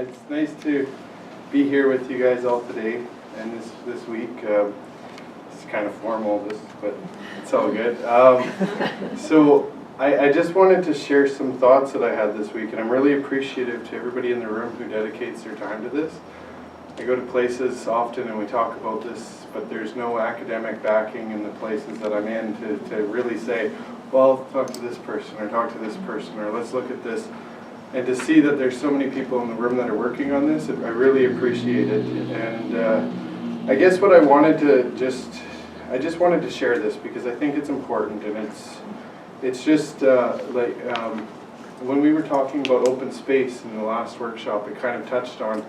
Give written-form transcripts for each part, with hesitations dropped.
It's nice to be here with you guys all today and this week. It's kind of formal, but it's all good. So I just wanted to share some thoughts that I had this week, and I'm really appreciative to everybody in the room who dedicates their time to this. I go to places often and we talk about this, but there's no academic backing in the places that I'm in to really say, well, talk to this person or talk to this person or let's look at this. And to see that there's so many people in the room that are working on this, I really appreciate it. And I guess what I wanted to I just wanted to share this because I think it's important, and it's just when we were talking about open space in the last workshop, it kind of touched on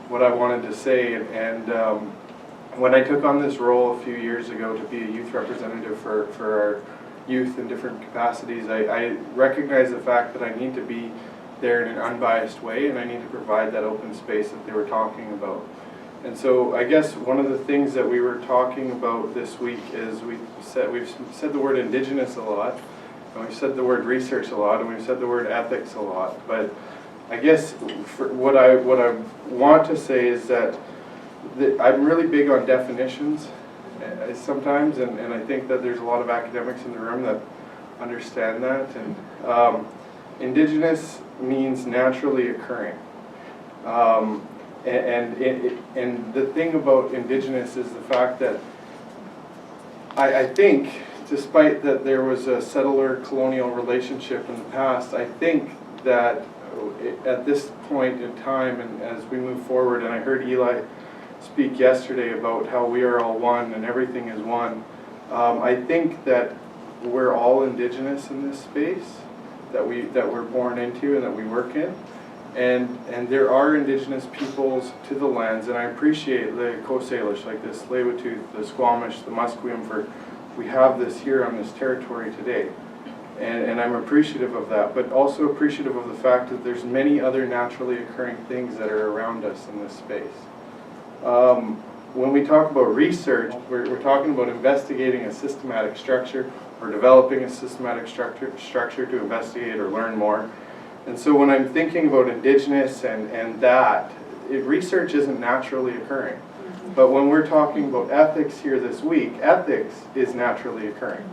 what I wanted to say. And when I took on this role a few years ago to be a youth representative for our youth in different capacities, I recognized the fact that I need to be there in an unbiased way, and I need to provide that open space that they were talking about. And so I guess one of the things that we were talking about this week is we've said the word Indigenous a lot, and we've said the word research a lot, and we've said the word ethics a lot. But I guess what I want to say is that I'm really big on definitions sometimes, and I think that there's a lot of academics in the room that understand that. And Indigenous means naturally occurring. And the thing about Indigenous is the fact that I think, despite that there was a settler-colonial relationship in the past, I think that at this point in time and as we move forward, and I heard Eli speak yesterday about how we are all one and everything is one, I think that we're all Indigenous in this space that we're born into and that we work in, and there are Indigenous peoples to the lands, and I appreciate the Coast Salish, like the Tsleil-Waututh, the Squamish, the Musqueam, for we have this here on this territory today, and I'm appreciative of that, but also appreciative of the fact that there's many other naturally occurring things that are around us in this space. When we talk about research, we're talking about investigating a systematic structure or developing a systematic structure to investigate or learn more. And so when I'm thinking about Indigenous and that, research isn't naturally occurring. But when we're talking about ethics here this week, ethics is naturally occurring.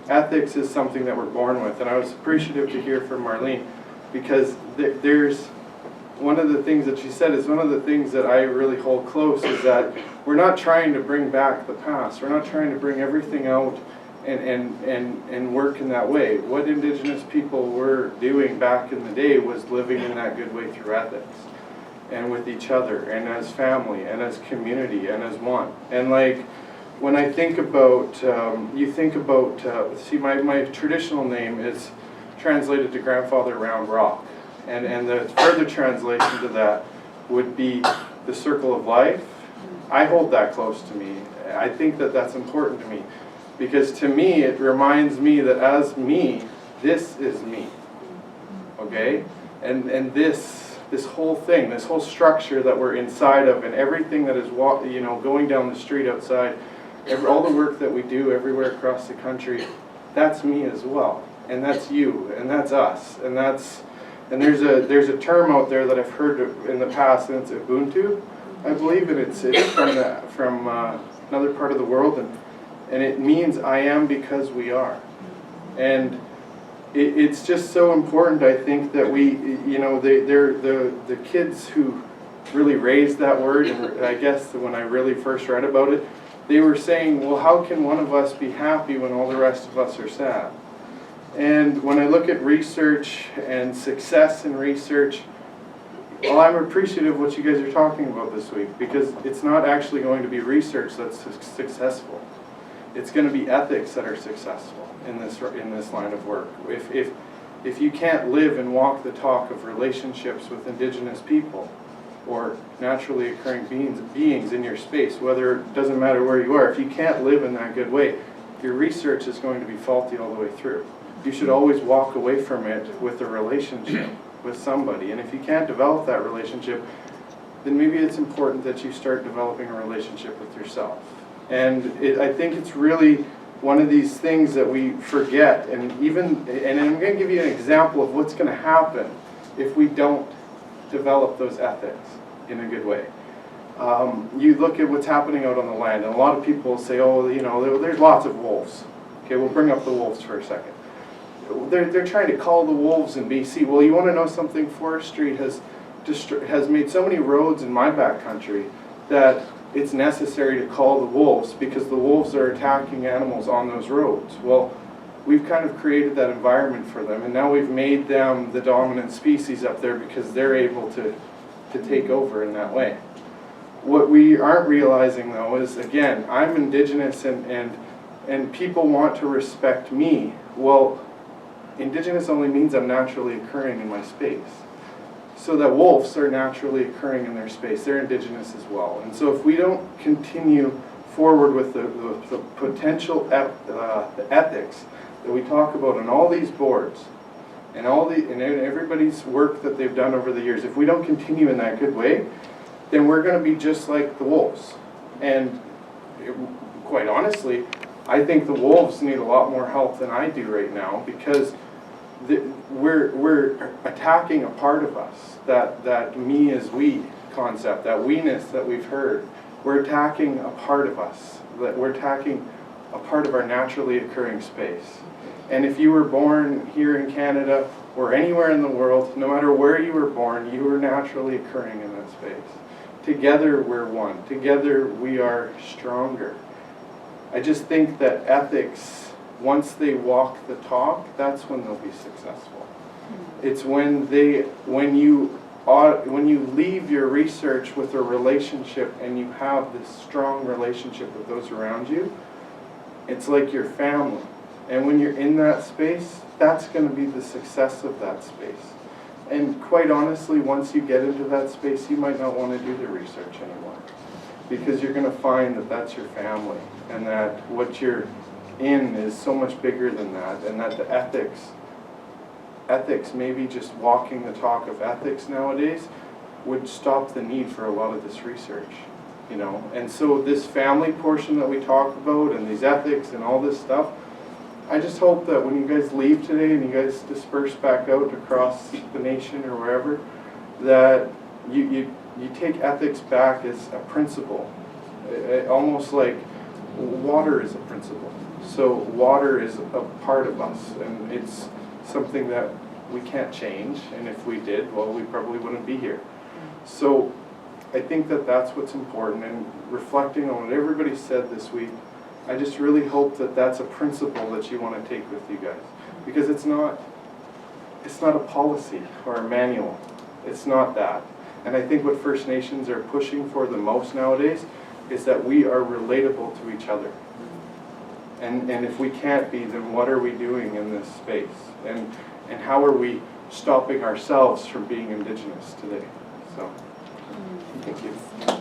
Ethics is something that we're born with. And I was appreciative to hear from Marlene, because there's one of the things that she said is one of the things that I really hold close is that we're not trying to bring back the past. We're not trying to bring everything out and work in that way. What Indigenous people were doing back in the day was living in that good way through ethics and with each other and as family and as community and as one. And like when I think about, see my traditional name is translated to Grandfather Round Rock. And the further translation to that would be the circle of life. I hold that close to me. I think that that's important to me, because to me it reminds me that as me, this is me. Okay? And this whole thing, this whole structure that we're inside of, and everything that is going down the street outside, all the work that we do everywhere across the country, that's me as well. And that's you, and that's us, and there's a term out there that I've heard in the past, and it's Ubuntu, I believe, and it's from another part of the world, and it means I am because we are. And it's just so important, I think, that we, the kids who really raised that word, and I guess when I really first read about it, they were saying, well, how can one of us be happy when all the rest of us are sad? And when I look at research and success in research, well, I'm appreciative of what you guys are talking about this week, because it's not actually going to be research that's successful. It's going to be ethics that are successful in this line of work. If you can't live and walk the talk of relationships with Indigenous people or naturally occurring beings in your space, whether it doesn't matter where you are, if you can't live in that good way, your research is going to be faulty all the way through. You should always walk away from it with a relationship with somebody. And if you can't develop that relationship, then maybe it's important that you start developing a relationship with yourself. And I think it's really one of these things that we forget. And I'm going to give you an example of what's going to happen if we don't develop those ethics in a good way. You look at what's happening out on the land, and a lot of people say, oh, you know, there's lots of wolves. Okay, we'll bring up the wolves for a second. They're trying to call the wolves in BC. Well, you want to know something? Forestry has made so many roads in my backcountry that it's necessary to call the wolves because the wolves are attacking animals on those roads. Well, we've kind of created that environment for them, and now we've made them the dominant species up there because they're able to take over in that way. What we aren't realizing, though, is, again, I'm Indigenous and people want to respect me. Well, Indigenous only means I'm naturally occurring in my space. So that wolves are naturally occurring in their space. They're Indigenous as well. And so if we don't continue forward with the potential the ethics that we talk about on all these boards and everybody's work that they've done over the years, if we don't continue in that good way, then we're going to be just like the wolves. And quite honestly, I think the wolves need a lot more help than I do right now because we're attacking a part of us, that me is we concept, that we-ness that we've heard. We're attacking a part of us, that we're attacking a part of our naturally occurring space. And if you were born here in Canada or anywhere in the world, no matter where you were born, you were naturally occurring in that space. Together we're one. Together we are stronger. I just think that ethics, once they walk the talk, that's when they'll be successful. It's when you leave your research with a relationship and you have this strong relationship with those around you, it's like your family. And when you're in that space, that's going to be the success of that space. And quite honestly, once you get into that space, you might not want to do the research anymore. Because you're going to find that that's your family, and that what you're in is so much bigger than that, and that the ethics, maybe just walking the talk of ethics nowadays, would stop the need for a lot of this research, you know. And so this family portion that we talk about, and these ethics and all this stuff, I just hope that when you guys leave today and you guys disperse back out across the nation or wherever, that you take ethics back as a principle, almost like water is a principle. So water is a part of us, and it's something that we can't change, and if we did, well, we probably wouldn't be here. So I think that that's what's important, and reflecting on what everybody said this week, I just really hope that that's a principle that you want to take with you guys, because it's not a policy or a manual. It's not that. And I think what First Nations are pushing for the most nowadays is that we are relatable to each other. And if we can't be, then what are we doing in this space? And how are we stopping ourselves from being Indigenous today? So, thank you.